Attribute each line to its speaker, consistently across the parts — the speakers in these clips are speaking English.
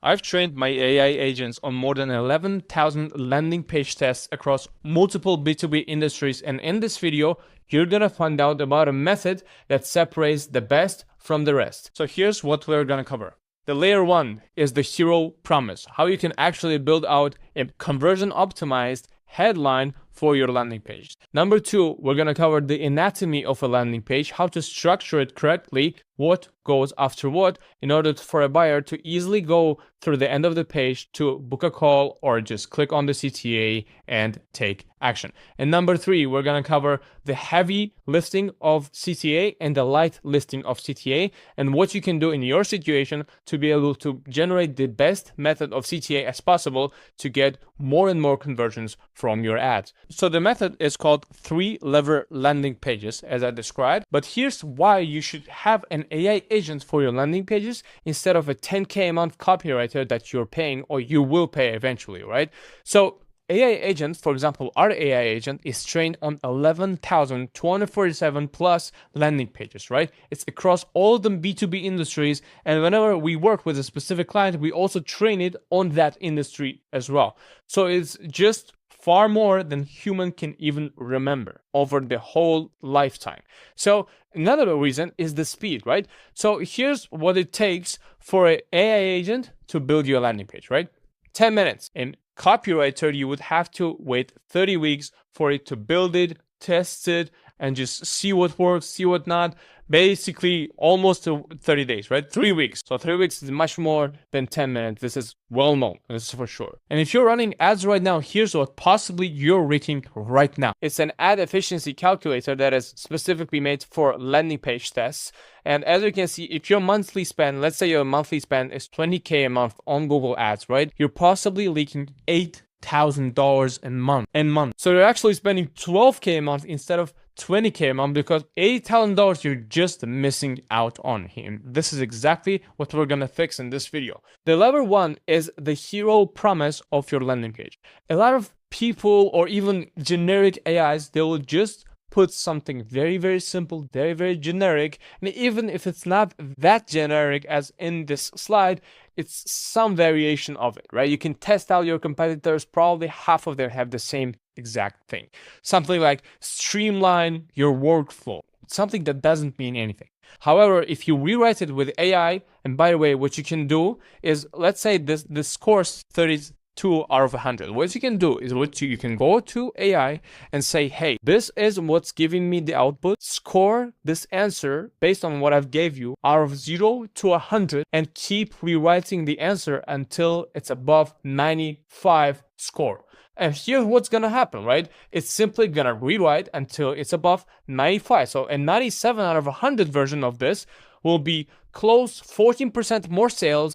Speaker 1: I've trained my AI agents on more than 11,000 landing page tests across multiple B2B industries, and in this video, you're gonna find out about a method that separates the best from the rest. So here's what we're gonna cover. The layer one is the hero promise, how you can actually build out a conversion optimized headline for your landing page. Number two, we're going to cover the anatomy of a landing page, how to structure it correctly, what goes after what, in order for a buyer to easily go through the end of the page to book a call or just click on the CTA and take action. And number three, we're going to cover the heavy lifting of CTA and the light lifting of CTA, and what you can do in your situation to be able to generate the best method of CTA as possible to get more and more conversions from your ads. So the method is called 3-lever landing pages, as I described, but here's why you should have an AI agent for your landing pages instead of a 10K a month copywriter that you're paying or you will pay eventually, right? So AI agent, for example, our AI agent is trained on 11,247 plus landing pages, right? It's across all the B2B industries. And whenever we work with a specific client, we also train it on that industry as well. So it's just far more than human can even remember over the whole lifetime. So another reason is the speed, right? So here's what it takes for an AI agent to build your landing page, right? 10 minutes. In copywriter, you would have to wait 30 weeks for it to build it, test it, and just see what works, see what not. Basically, almost 30 days, right? 3 weeks. So 3 weeks is much more than 10 minutes. This is well known. This is for sure. And if you're running ads right now, here's what possibly you're rating right now. It's an ad efficiency calculator that is specifically made for landing page tests. And as you can see, if your monthly spend, let's say your monthly spend is 20K a month on Google Ads, right? You're possibly leaking $8,000 a month. So you're actually spending 12K a month instead of 20K a month, because $8,000 you're just missing out on here. This is exactly what we're gonna fix in this video. The level one is the hero promise of your landing page. A lot of people, or even generic AIs, they will just put something very, very simple, very, very generic. And even if it's not that generic as in this slide, it's some variation of it, right? You can test out your competitors. Probably half of them have the same exact thing. Something like streamline your workflow. Something that doesn't mean anything. However, if you rewrite it with AI, and by the way, what you can do is, let's say this scores 32 out of 100. What you can do is you can go to AI and say, hey, this is what's giving me the output. Score this answer based on what I've gave you out of 0 to 100 and keep rewriting the answer until it's above 95 score. And here's what's going to happen, right? It's simply going to rewrite until it's above 95. So a 97 out of 100 version of this will be close 14% more sales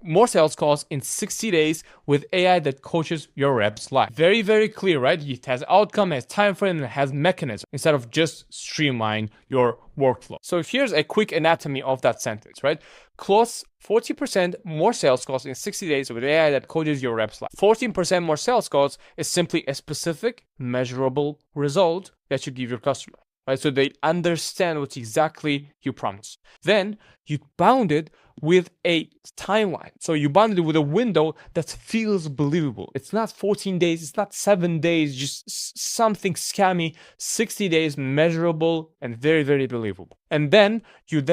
Speaker 1: calls in 60 days with AI that coaches your reps live. Very, very clear, right? It has outcome, has time frame, and has mechanism instead of just streamline your workflow. So here's a quick anatomy of that sentence, right? Close 40% more sales calls in 60 days with AI that coaches your reps live. 14% more sales calls is simply a specific, measurable result that you give your customer. Right, so they understand what exactly you promise. Then you bound it with a timeline. So you bound it with a window that feels believable. It's not 14 days, it's not 7 days, just something scammy. 60 days, measurable and very, very believable. And then you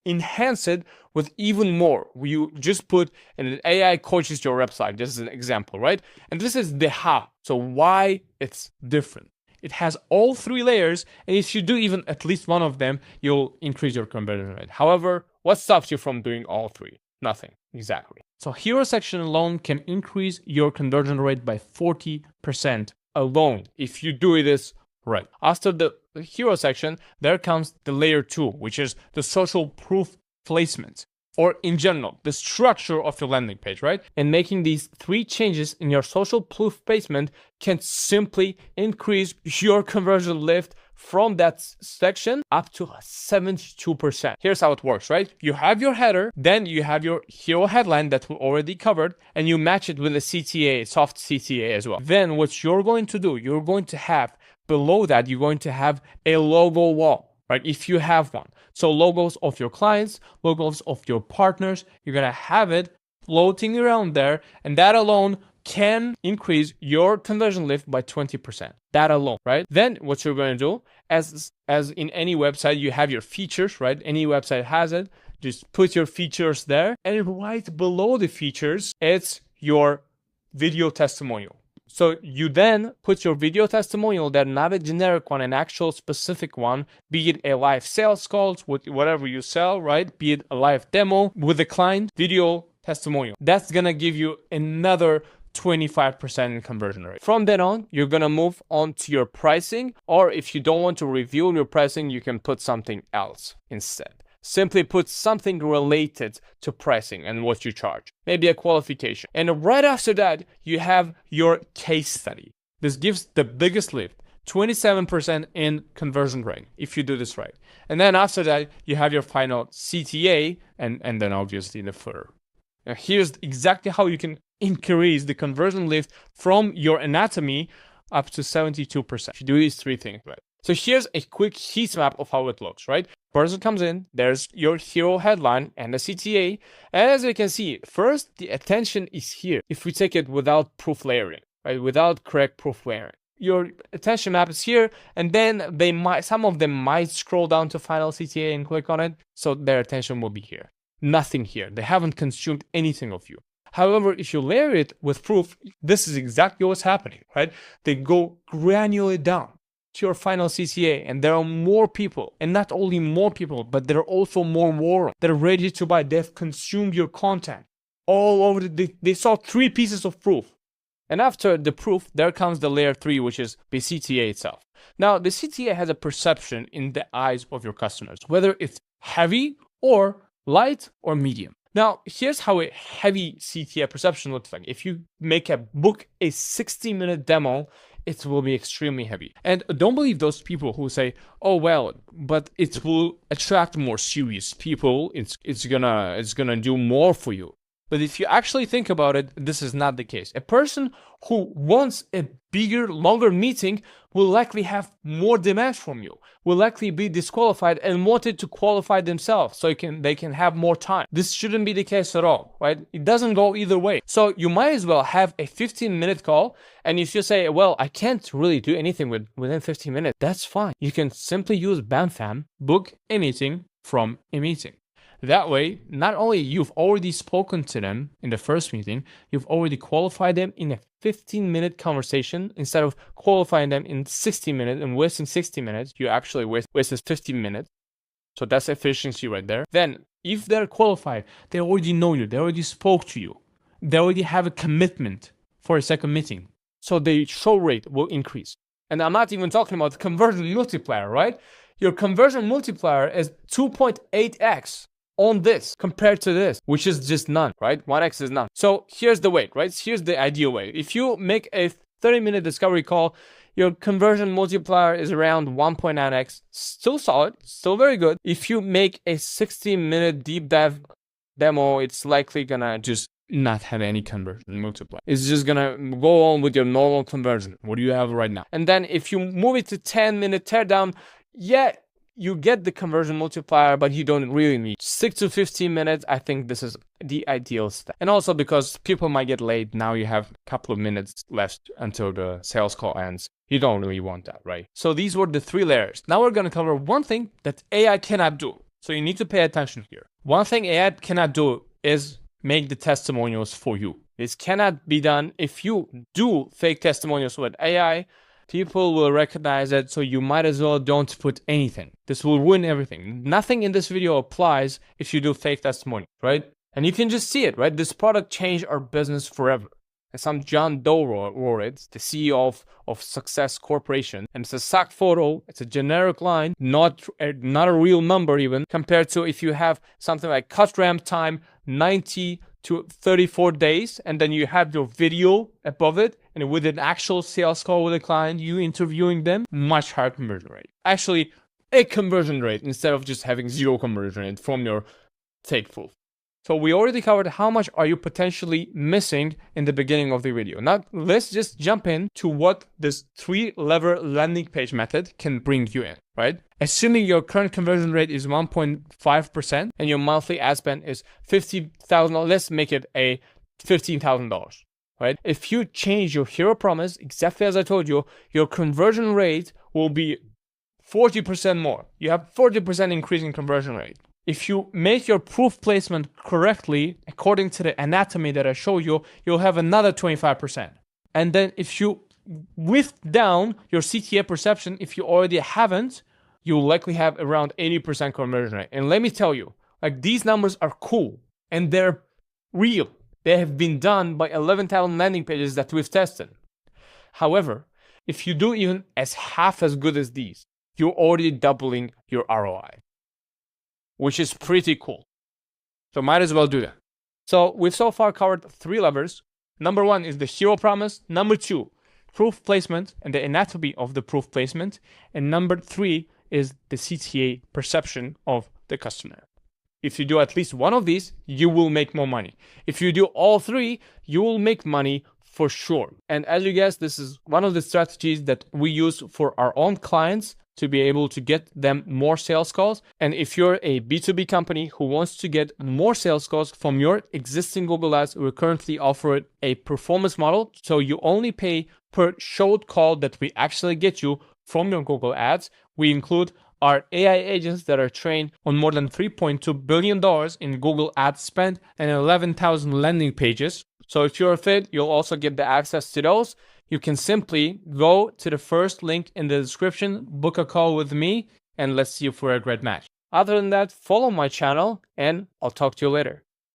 Speaker 1: enhance it with even more. You just put an AI coaches your website. This is an example, right? And this is the how. So why it's different. It has all 3 layers, and if you do even at least one of them, you'll increase your conversion rate. However, what stops you from doing all 3? Nothing, exactly. So hero section alone can increase your conversion rate by 40% alone if you do this right. After the hero section, there comes the layer 2, which is the social proof placement. Or in general, the structure of your landing page, right? And making these 3 changes in your social proof placement can simply increase your conversion lift from that section up to 72%. Here's how it works, right? You have your header, then you have your hero headline that we already covered, and you match it with a CTA, soft CTA as well. Then what you're going to do, you're going to have below that, you're going to have a logo wall. Right? If you have one. So logos of your clients, logos of your partners, you're going to have it floating around there, and that alone can increase your conversion lift by 20%. That alone, right? Then what you're going to do, as in any website, you have your features, right? Any website has it. Just put your features there, and right below the features, it's your video testimonial. So you then put your video testimonial there, not a generic one, an actual specific one, be it a live sales call with whatever you sell, right? Be it a live demo with a client, video testimonial. That's gonna give you another 25% in conversion rate. From then on, you're gonna move on to your pricing, or if you don't want to reveal your pricing, you can put something else instead. Simply put something related to pricing and what you charge. Maybe a qualification. And right after that, you have your case study. This gives the biggest lift, 27% in conversion rate, if you do this right. And then after that, you have your final CTA, and then obviously the footer. Now here's exactly how you can increase the conversion lift from your anatomy up to 72%. If you do these three things right. So here's a quick heat map of how it looks, right? Person comes in, there's your hero headline and the CTA. And as you can see, first, the attention is here. If we take it without proof layering, right? Without correct proof layering. Your attention map is here, and then some of them might scroll down to final CTA and click on it. So their attention will be here. Nothing here. They haven't consumed anything of you. However, if you layer it with proof, this is exactly what's happening, right? They go granularly down to your final CTA, and there are more people, and not only more people, but there are also more warm. They're ready to buy. They've consumed your content all over. They saw 3 pieces of proof. And after the proof, there comes the layer 3, which is the CTA itself. Now, the CTA has a perception in the eyes of your customers, whether it's heavy or light or medium. Now, here's how a heavy CTA perception looks like. If you book a 60-minute demo, it will be extremely heavy. And don't believe those people who say, oh, well, but it will attract more serious people. It's gonna do more for you. But if you actually think about it, this is not the case. A person who wants a bigger, longer meeting will likely have more demand from you, will likely be disqualified and wanted to qualify themselves so they can have more time. This shouldn't be the case at all, right? It doesn't go either way. So you might as well have a 15-minute call. And if you say, well, I can't really do anything within 15 minutes, that's fine. You can simply use BAMFAM, book anything from a meeting. That way, not only you've already spoken to them in the first meeting, you've already qualified them in a 15-minute conversation. Instead of qualifying them in 60 minutes and wasting 60 minutes, you actually wasted 15 minutes. So that's efficiency right there. Then, if they're qualified, they already know you. They already spoke to you. They already have a commitment for a second meeting. So the show rate will increase. And I'm not even talking about the conversion multiplier, right? Your conversion multiplier is 2.8x. on this compared to this, which is just none, right? 1x is none. So here's the way, right? Here's the ideal way. If you make a 30-minute discovery call, your conversion multiplier is around 1.9x. Still solid, still very good. If you make a 60-minute deep dive demo, it's likely gonna just not have any conversion multiplier. It's just gonna go on with your normal conversion. What do you have right now? And then if you move it to 10-minute teardown, yeah, you get the conversion multiplier, but you don't really need 6 to 15 minutes. I think this is the ideal step. And also because people might get late, now you have a couple of minutes left until the sales call ends. You don't really want that, right? So these were the 3 layers. Now we're going to cover one thing that AI cannot do. So you need to pay attention here. One thing AI cannot do is make the testimonials for you. This cannot be done. If you do fake testimonials with AI, people will recognize it, so you might as well don't put anything. This will ruin everything. Nothing in this video applies if you do fake testimony, right? And you can just see it, right? This product changed our business forever. And some John Doe wrote it, the CEO of Success Corporation. And it's a stock photo. It's a generic line, not a real number even, compared to if you have something like cut ramp time, 90 to 34 days, and then you have your video above it, and with an actual sales call with a client, you interviewing them, much higher conversion rate. Actually, a conversion rate instead of just having 0 conversion rate from your fake proof. So we already covered how much are you potentially missing in the beginning of the video. Now let's just jump in to what this 3-lever landing page method can bring you in, right? Assuming your current conversion rate is 1.5% and your monthly ad spend is $50,000, let's make it a $15,000, right? If you change your hero promise, exactly as I told you, your conversion rate will be 40% more. You have 40% increase in conversion rate. If you make your proof placement correctly, according to the anatomy that I show you, you'll have another 25%. And then if you whiff down your CTA perception, if you already haven't, you'll likely have around 80% conversion rate. And let me tell you, like, these numbers are cool and they're real. They have been done by 11,000 landing pages that we've tested. However, if you do even as half as good as these, you're already doubling your ROI, which is pretty cool. So might as well do that. So we've so far covered 3 levers. Number 1 is the hero promise. Number 2, proof placement and the anatomy of the proof placement. And number 3 is the CTA perception of the customer. If you do at least one of these, you will make more money. If you do all 3, you will make money for sure. And as you guess, this is one of the strategies that we use for our own clients to be able to get them more sales calls. And if you're a B2B company who wants to get more sales calls from your existing Google Ads, we currently offer a performance model. So you only pay per showed call that we actually get you from your Google Ads. We include our AI agents that are trained on more than $3.2 billion in Google Ads spend and 11,000 landing pages. So if you're a fit, you'll also get the access to those. You can simply go to the first link in the description, book a call with me, and let's see if we're a great match. Other than that, follow my channel, and I'll talk to you later.